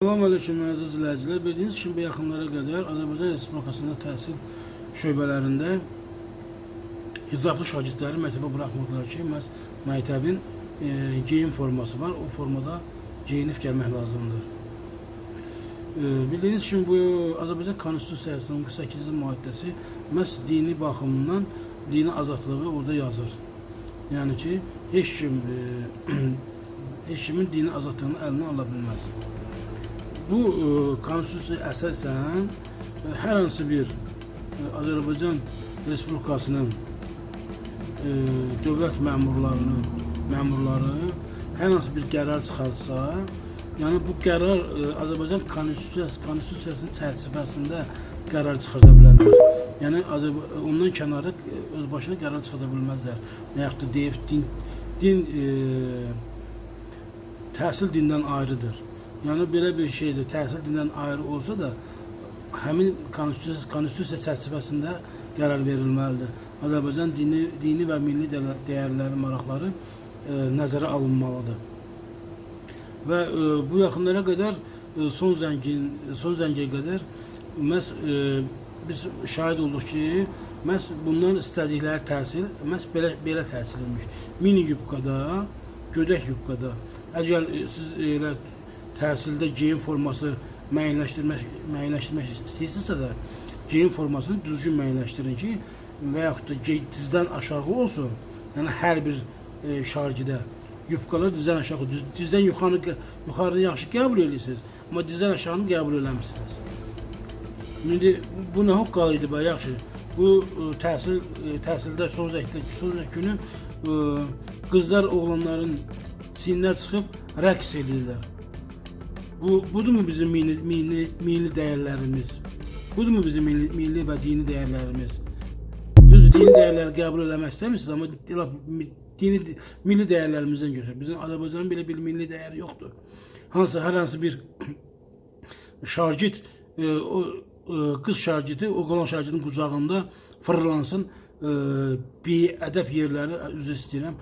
Salam aleyküm əziz izləyicilər. Bildiyiniz kimi bu yaxınlara qədər Azərbaycan Respublikasında təhsil şöbələrində hicablı şagirdləri məktəbə buraxmırlar ki, məhz məktəbin geyim forması var. O formada geyinib gəlmək lazımdır. Bildiyiniz kimi bu Azərbaycan Konstitusiyasının 48-ci maddəsi məhz dini baxımından dini azadlığı orada yazır. Yəni ki, heç kimin dini azadlığını əlinə ala bilməz. Bu konstitusiyaya əsasən hər hansı bir Azərbaycan Respublikasının dövlət məmurları hər hansı bir qərar çıxartsa, yəni bu qərar Azərbaycan konstitusiyasının çərçivəsində qərar çıxarda bilərlər. Yəni ondan kənarı öz başına qərar çıxarda bilməzlər. Və yaxud da deyib təhsil dindən ayrıdır. Yəni belə bir şeydir, təhsil dindən ayrı olsa da həmin konstitusiya çərçivəsində qərar verilməlidir. Azərbaycan dini və milli dəyərləri, maraqları nəzərə alınmalıdır. Və bu yaxınlara qədər son zəngə qədər biz şahid olduq ki, məhz bundan istədikləri təhsil məhz belə təhsil edilmiş. Mini yubkada, gödək yubkada. Əgər siz elə təhsildə geyim forması müəyyənləşdirmək istəyirsinizsə də geyim formasını düzgün müəyyənləşdirin ki, və yaxud da dizdən aşağı olsun. Yəni hər bir şagirdə yubkalar dizdən aşağı, dizdən yuxarını yaxşı qəbul edirsiniz, amma dizdən aşağını qəbul eləmirsiniz. İndi bu nə haqqı idi bə, yaxşı. Bu təhsildə son zəng günü qızlar oğlanların çiyinlər çıxıb rəqs edirlər. Budurmu bizim milli dəyərlərimiz? Budurmu bizim milli və dini dəyərlərimiz? Düz dini dəyərləri qəbul eləmək istəmirsiniz, amma milli dəyərlərimizdən görə. Bizim Azərbaycanın belə bir milli dəyəri yoxdur. Hər hansı bir şagird, qız şagirdi, o qalan şagirdin qucağında fırlansın, ədəb yerləri, üzr istəyirəm,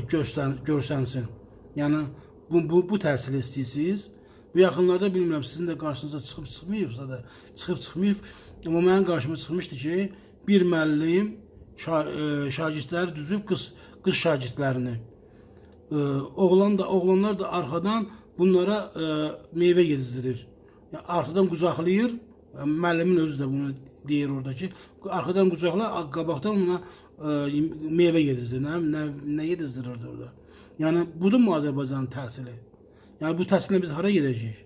görsənsin. Yəni, bu təhsil istəyirsiniz. Bu yaxınlarda bilmirəm, sizin də qarşınıza çıxıb-çıxmayıbsa da, çıxıb-çıxmayıb. Amma mənim qarşıma çıxmışdı ki, bir müəllim şagirdləri düzüb qız şagirdlərini. Oğlanlar da arxadan bunlara meyvə yedizdirir. Arxadan qucaqlayır, müəllimin özü də bunu deyir orada ki, arxadan qucaqla, qabaqdan ona meyvə yedizdirir. Nə yedizdirirdi orada? Yəni, budur mu Azərbaycanın təhsili? Yəni, bu təhsillə biz hara gedəcəyik?